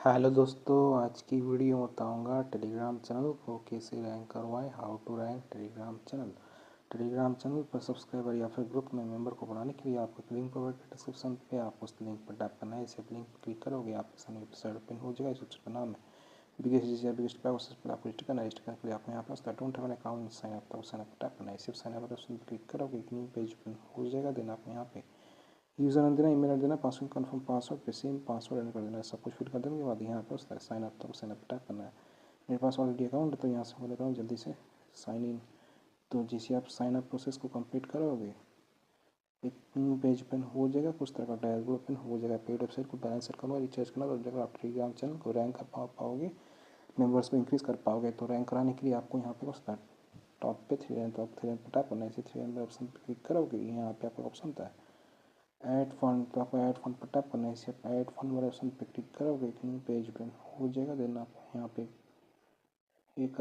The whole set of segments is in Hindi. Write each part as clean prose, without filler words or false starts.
हेलो दोस्तों, आज की वीडियो में बताऊंगा टेलीग्राम चैनल को कैसे रैंक करवाएं। How to rank Telegram channel. Telegram channel पर सब्सक्राइबर या फिर ग्रुप में मेंबर को बनाने के लिए आपको लिंक प्रोवाइड है डिस्क्रिप्शन पे। आपको उस लिंक पर टैप करना है। इसे लिंक पर क्लिक करोगे आपके सामने वेबसाइट ओपन हो जाएगा। इस वेबसाइट का नाम है बिगेस्ट या बिगेस्ट पे। उससे पहले आपको रजिस्टर करना है। रजिस्टर करने के लिए आपको यहाँ पर उसका don't have an account sign up, तो साइन अप टैप करना है। सिर्फ साइन अप ऑप्शन पर क्लिक करोगे एक न्यू पेज ओपन हो जाएगा। देन आपको यहाँ पे यूज़र नाम देना, ईमेल देना, पासवर्ड कन्फर्म पासवर्ड पे सेम पासवर्ड एंटर कर देना है। सब कुछ फिल कर देने के बाद यहाँ पे उसका साइन अप, तो साइन अप टैप करना है। मेरे पास ऑलरेडी अकाउंट है तो यहाँ से बोल रहा हूँ जल्दी से साइन इन। तो जैसे आप साइन अप प्रोसेस को कंप्लीट करोगे एक न्यू पेज ओपन हो जाएगा। कुछ तरह का डैशबोर्ड ओपन हो जाएगा। पेड वेबसाइट को बैलेंस सेट करना, रिचार्ज करना, तो जगह आप टेलीग्राम चैनल को रैंक कर पाओगे, मेंबर्स को इंक्रीज़ कर पाओगे। तो रैंक कराने के लिए आपको यहाँ पे उसका टॉप पे थ्री रैंक, तो थ्री रैंक पर टैप करना है। इसे थ्री रैंक ऑप्शन पर क्लिक करोगे यहाँ पे आपको ऑप्शन होता है ऐड फंड, तो आपको ऐड फंड पर टैप करना है। इसे आप ऐड फंड वाले ऑप्शन पे क्लिक करोगे एक न्यू पेज ओपन हो जाएगा। देन आपको यहाँ पे एक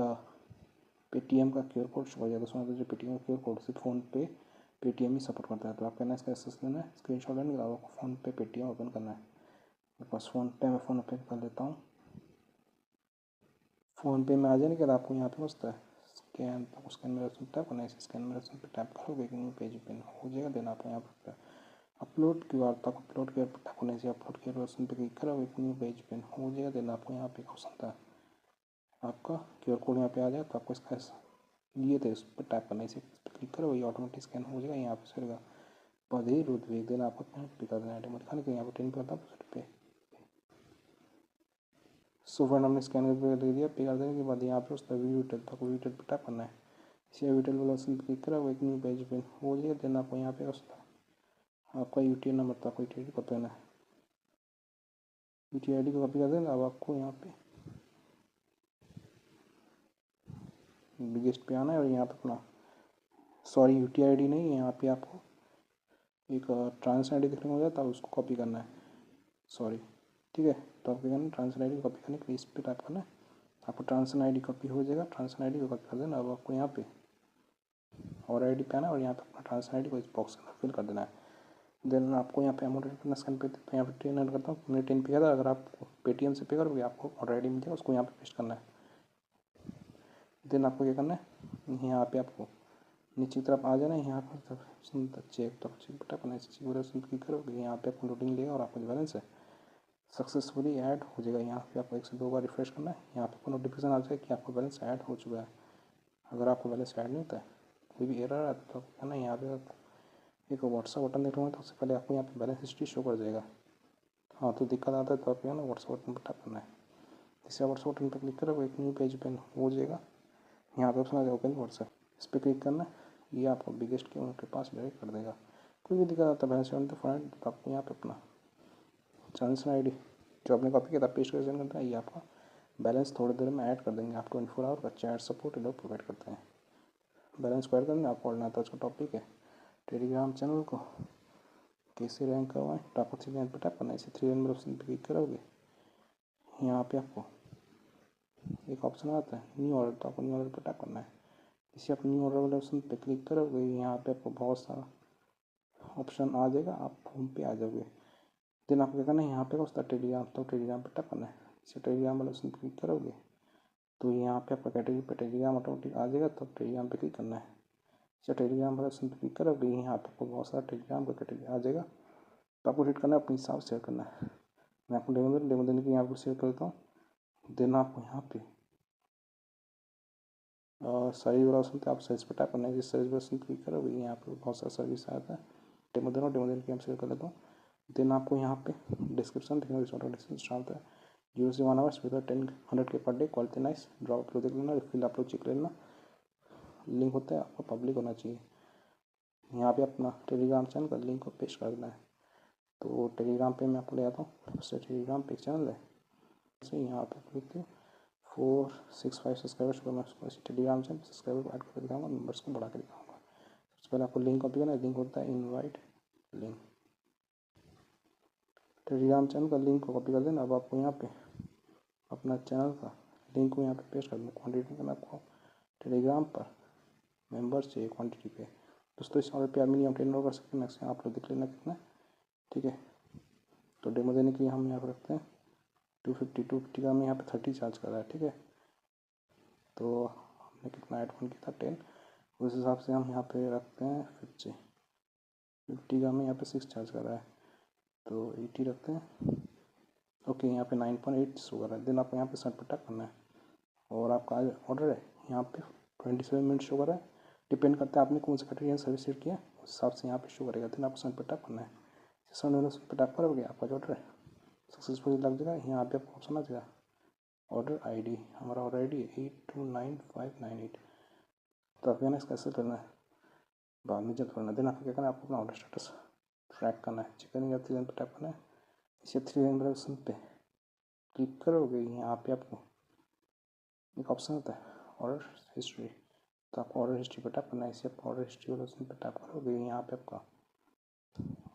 पेटीएम का क्यूआर कोड शो हो जाएगा। दोस्तों जो पेटीएम का क्यूआर कोड सिर्फ फ़ोन पे पेटीएम ही सपोर्ट करता है। तो आप कहना है इसका एक्सेस लेना है, स्क्रीनशॉट लेने के बाद आपको फ़ोन पे पेटीएम ओपन करना है। मेरे पास फ़ोन पे, मैं फ़ोन ओपन कर लेता हूँ। फ़ोन पे में आ जाने के बाद आपको यहाँ पे होता है स्कैन, तो स्कैन मेरे ऑप्शन टैप करना है। इस स्कैन मेरे ऑप्शन पर टैप करोगे एक न्यू पेज ओपन हो जाएगा। देन आपको यहाँ पर अपलोड क्यूआर, तो अपलोड क्यूआर पर टैप करने से अपलोड क्यूआर ऑप्शन पे क्लिक करोगे एक न्यू पेज ओपन हो जाएगा। देन आपको यहाँ पे ऑप्शन था आपका क्यूआर कोड यहाँ पे आ जाएगा। तो आपको इसका लिए थे उस पर टैप करना है। इसे क्लिक करो, ये ऑटोमेटिक स्कैन हो जाएगा। यहाँ पे सर पौधे रुद वेग देना आपको क्लिक कर देना है। दिखाने के यहाँ पर 10 करता पे सुपर हमने स्कैन करके दे दिया। पे कर देने के बाद यहाँ पे उसका व्यू डिटेल, तो व्यू डिटेल पर टैप करना है। इसे व्यू डिटेल वाला ऑप्शन पर क्लिक करो, एक न्यू पेज ओपन हो जाएगा। देन आपको यहाँ पे उसका आपका यूटीआई नंबर, तो आपको यूटीआई कॉपी करना है। यूटीआई आई डी को कॉपी कर देना। अब आपको यहाँ पे बिगेस्ट पे आना है और यहाँ पे अपना सॉरी यूटीआई आई डी नहीं है, यहाँ पे आपको एक ट्रांस आई डी देखने को मिल जाता है, उसको कॉपी करना है। सॉरी, ठीक है। तो आपको करना है ट्रांसन आई डी कॉपी करने के लिए इस पर टाइप करना है। आपको ट्रांसन आई डी कॉपी हो जाएगा। ट्रांसन आई डी को कॉपी कर देना। अब आपको यहाँ पे और आई डी पे आना है और यहाँ पे अपना ट्रांसन आई डी को इस बॉक्स के अंदर फिल कर देना है। देन आपको यहाँ पे अमाउंट करना स्कैन पे, तो यहाँ पे 10 ऐड करता हूँ। मैंने 10 पे किया था। अगर आप पेटीएम से पे करोगे आपको ऑर्डर आई डी मिल जाएगा, उसको यहाँ पे पेस्ट करना है। देन आपको क्या करना है, यहाँ पे आपको नीचे की तरफ आ जाना है। यहाँ पर चेक, तो चेक बटा करना है। चेक बटा क्लिक करोगे यहाँ पे आपको लोडिंग लेगा और आपका जो बैलेंस है सक्सेसफुली ऐड हो जाएगा। यहाँ पे आपको 1 से 2 बार रिफ्रेश करना है। यहाँ पे नोटिफिकेशन आ जाएगा कि आपका बैलेंस ऐड हो चुका है। अगर आपको बैलेंस ऐड नहीं होता है, कोई भी एरर आता है, तो आपको ना यहाँ पे एक व्हाट्सअप बटन देख रहे तो उससे पहले आपको यहाँ पे बैलेंस हिस्ट्री शो कर जाएगा। हाँ, तो दिक्कत आता है तो आपको ना व्हाट्सअप बटन पर टैप करना है। इससे व्हाट्सअप बटन पर क्लिक करोगे एक न्यू पेज ओपन हो जाएगा। यहाँ पे ऑप्शन आ जाएगा ओपन व्हाट्सएप, इस पर क्लिक करना है। ये आपको बिगेस्ट के उनके पास डायरेक्ट कर देगा। कोई भी दिक्कत आता है बैलेंस तो फाइंड, तो आपको यहाँ पे अपना ट्रांजेक्शन आई डी जो आपने कॉपी किया था पेस्ट कर सेंड करता है। ये आपका बैलेंस थोड़ी देर में ऐड कर देंगे। आप 24 आवर का चैट सपोर्ट लोग प्रोवाइड करते हैं। बैलेंस को ऐड करना आपको पढ़ना था। उसका टॉपिक है टेलीग्राम चैनल को कैसे रैंक करवाएं। तो आपको थ्री रैंक पर टैप करना है। इसे थ्री रैंक ऑप्शन पर क्लिक करोगे यहाँ पे आपको एक ऑप्शन आता है न्यू ऑर्डर, तो आपको न्यू ऑर्डर पर टैप करना है। इसे आप न्यू ऑर्डर वाले ऑप्शन पे क्लिक करोगे यहाँ पे आपको बहुत सारा ऑप्शन आ जाएगा। आप होम पे आ जाओगे। देन आपको क्या करना है, यहाँ पे उसका टेलीग्राम, तो टेलीग्राम पे टैप करना है। इसे टेलीग्राम वाले ऑप्शन पे क्लिक करोगे तो यहाँ पे आपका कैटेगरी पे टेलीग्राम ऑटोमेटिक आ जाएगा। तब टेलीग्राम पे क्लिक करना है। इसे टेलीग्राम वाले ऑप्शन पे क्लिक करोगे यहाँ पे आपको बहुत सारा टेलीग्राम का कैटेगरी आ जाएगा। तो आपको रीड करना है, अपने हिसाब से शेयर करना है। मैं आपको डेमो देने के यहाँ पर शेयर करता हूँ। देन आपको यहाँ पे सर्विस वाला ऑप्शन पे आप सर्विस पर टैप करना है। जिस सर्विस ऑप्शन क्लिक करोगे यहाँ पे बहुत सारा सर्विस आता है। डेमो देने के हम शेयर कर लेता हूँ। देन आपको यहाँ पे डिस्क्रिप्शन देखना, डिस्क्रिप्शन स्टार्ट है 0 से 1 आवर्स विद 100 के per day quality nice. Drop upload देख लेना, फिल अपलोड चेक लेना। लिंक होता है आपका पब्लिक होना चाहिए। यहाँ पे अपना टेलीग्राम चैनल का लिंक को पेस्ट कर देना है। तो टेलीग्राम पे मैं आपको ले आता हूँ। उससे टेलीग्राम पे चैनल है, से यहाँ पे लिखते हो 465 सब्सक्राइबर्स को मैं उसको टेलीग्राम चैनल सब्सक्राइबर ऐड करके दिखाऊंगा, नंबर्स को बढ़ा के दिखाऊंगा। सबसे पहले आपको लिंक कॉपी करना है। लिंक होता है इनवाइट लिंक। टेलीग्राम चैनल का लिंक को कॉपी कर देना। अब आपको यहाँ पे अपना चैनल का लिंक को यहाँ पे पेस्ट कर देना। क्वान्टिटी करना आपको टेलीग्राम पर मेंबर्स चाहिए क्वान्टिटी पे। दोस्तों इस ऑर्डर पे आप मिनिमम 10 कर सकते हैं, मैक्सिमम आप लोग देख लेना कितना है, ठीक है। तो डेमो देने के लिए हम यहाँ पर रखते हैं 250 का हमें यहाँ पे 30 चार्ज कर रहा है, ठीक है। तो हमने कितना ऐड ऑन किया था 10, उस हिसाब से हम यहाँ पे रखते हैं 50 का हमें यहाँ पे 6 चार्ज कर रहा है, तो 80 रखते हैं। ओके, यहाँ पे 9.8 शो कर रहा है। देन आपको यहाँ पे सेंड पे टैप करना है और आपका ऑर्डर है यहाँ पे 27 मिनट शो कर रहा है। डिपेंड करता है आपने कौन सा कैटेगरी सर्विस सेट किया, उस हिसाब से यहाँ पे शो करेगा। देन आपको सेंड पे टैप करना है। सेंड पे टैप करोगे आपका जो ऑर्डर है सक्सेसफुली लग जाएगा। यहाँ पे आपको ऑप्शन आ जाएगा ऑर्डर आईडी, हमारा ऑर्डर आईडी है 829598। तो आपको ना इसका ऐसे करना है, बाद में जब करना है। देन आपको क्या करना है, आपको अपना ऑर्डर स्टेटस ट्रैक करना है। चिकन या 3 पे टैप करना है। इसे 3 ऑप्शन पे क्लिक करोगे, यहाँ पे आपको एक ऑप्शन आता है ऑर्डर हिस्ट्री, तो आपको ऑर्डर हिस्ट्री पे टैप करना है। इसे आप ऑर्डर हिस्ट्री वाले ऑप्शन पे टैप करोगे, यहाँ पे आपका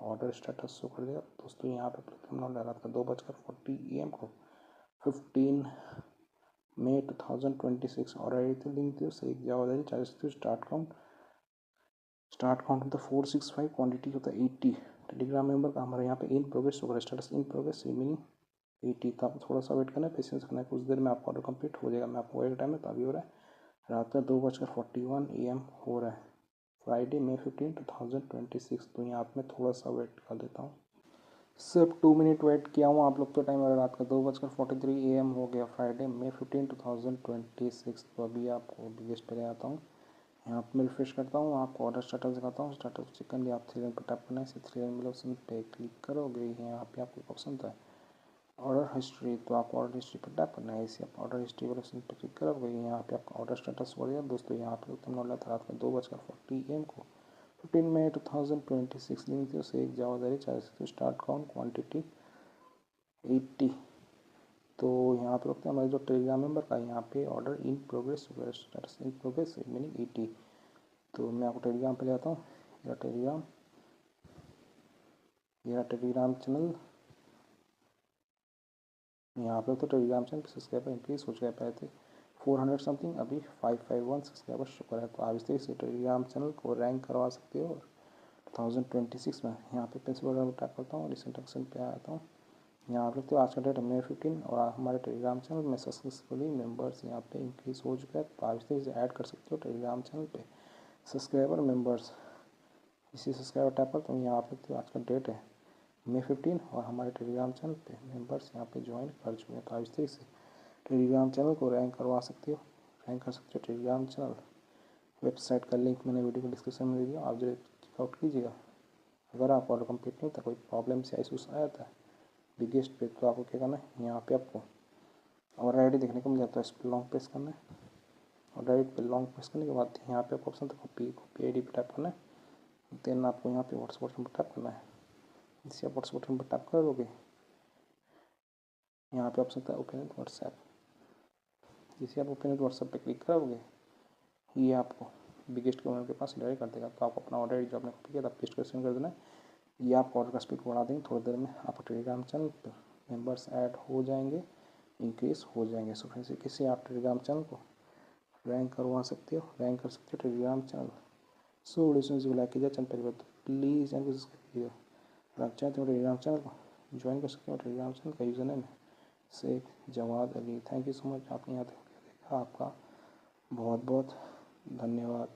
ऑर्डर स्टेटस शो कर देगा। दोस्तों यहाँ पे करना रात का 2:40 AM को 15 मई 2026 और आई लिंक थी उससे एक जवाबदारी चार्जेस थी। स्टार्ट काउंट होता 465, क्वांटिटी होता 80। टेलीग्राम मेंबर का हमारे यहाँ पे इन प्रोग्रेस होगा, स्टेटस इन प्रोग्रेस रिमेनिंग 80। तो आपको थोड़ा सा वेट करना है, पेशेंस करना है, कुछ देर में आपका ऑर्डर कंप्लीट हो जाएगा। मैं आपको वेट टाइम है तो अभी हो रहा है रात का 2:41 AM हो रहा है, फ्राइडे May 15, 2026। तो यहाँ पे मैं थोड़ा सा वेट कर देता हूँ, सिर्फ 2 मिनट वेट किया हूँ। आप लोग तो टाइम रात का 2:43 AM हो गया, फ्राइडे May 15, 2026। तो अभी आपको बिगेस्ट पे ले आता हूँ, यहाँ पे मैं रिफ्रेश करता हूँ, आपको ऑर्डर स्टेटस दिखाता हूँ। स्टेटस चिकन लिए आप 3 लाइन पर टैप करना है। इसे 3 लाइन वाले ऑप्शन पे क्लिक करोगे, यहाँ पे आपको एक ऑप्शन था ऑर्डर हिस्ट्री, तो आपको ऑर्डर हिस्ट्री पर टैप करना है। इसे आप ऑर्डर हिस्ट्री वाले ऑप्शन पर क्लिक करोगे, यहाँ पे आपका ऑर्डर स्टेटस हो गया। दोस्तों यहाँ पे तुमने ऑर्डर था रात का 2:40 AM को 15 मई 2026 लिंक थी उससे एक जवाबदारी चाहिए। Start count quantity 80। तो यहाँ पे रखते हैं हमारे जो टेलीग्राम मेंबर का, यहाँ पे order in progress status in progress meaning 80। तो मैं आपको टेलीग्राम पे ले आता हूँ। मेरा टेलीग्राम चैनल, यहाँ पे तो टेलीग्राम चैनल पे सब्सक्राइबर इंक्रीज हो चुका है। पहले थे 400 समथिंग, अभी 551 सब्सक्राइबर शुक्र है। तो आप इस तरीके से टेलीग्राम चैनल को रैंक करवा सकते हो 2026 में। यहाँ पे प्रिंसिपल वगैरह टैप करता हूँ, रिसेंट एक्शन पे आता हूँ। यहाँ आप देखते हो आज का डेट May 15 और हमारे टेलीग्राम चैनल में सक्सेसफुली मेंबर्स यहाँ पे इंक्रीज हो चुका है। तो आप इस तरीके से ऐड कर सकते हो टेलीग्राम चैनल पे सब्सक्राइबर मेंबर्स। इसी सब्सक्राइबर टैप करता हूँ, यहाँ आप देखते हो आज का डेट है May 15 और हमारे टेलीग्राम चैनल पे मेंबर्स यहाँ पे ज्वाइन कर चुके हैं। तो आप इस तरीके से टेलीग्राम चैनल को रैंक करवा सकते हो, रैंक कर सकते हो टेलीग्राम चैनल। वेबसाइट का लिंक मैंने वीडियो को डिस्क्रिप्शन में दे दिया, आप जरूर चेकआउट कीजिएगा। अगर आप ऑर्डर कंप्लीट नहीं था, कोई प्रॉब्लम से इशूज आया था बिगेस्ट पे, तो आपको क्या करना है, यहाँ पे आपको और आईडी देखने को मिल जाता है, इस पर लॉन्ग प्रेस करना है और आईडी पे लॉन्ग प्रेस करने के बाद यहाँ पे आपको ऑप्शन था कॉपी आईडी पे टैप करना है। देन आपको यहाँ पे व्हाट्सएप बटन पर टैप करना है। इसे आप व्हाट्सएप बटन पर टैप करोगे, यहाँ पे ऑप्शन था ओपन विद व्हाट्सएप। जिसे आप ओपन विद व्हाट्सएप पे क्लिक करोगे, ये आपको बिगेस्ट के ओनर के पास डायरेक्ट कर देगा। तो आपको अपना ऑर्डर जो आपने कॉपी किया था पेस्ट कर सेंड कर देना है। ये आपको ऑर्डर का स्पीड बढ़ा देंगे थोड़ी देर में। आपको टेलीग्राम चैनल पर मेंबर्स ऐड हो जाएंगे, इंक्रीज हो जाएंगे। सो फ्रेंड्स किसी आप टेलीग्राम चैनल को रैंक करवा सकते हो, रैंक कर सकते हो टेलीग्राम चैनल। सो वीडियो को लाइक कीजिए, चैनल पर तो प्लीज़ चैनल को सब्सक्राइब कीजिए। अगर आप चाहते हो टेलीग्राम चैनल को ज्वाइन कर सकते हो। टेलीग्राम चैनल का यूज़र नेम है Sheikh Jawad Ali. Thank you so much, आपने यहाँ तक देखा, आपका बहुत बहुत धन्यवाद।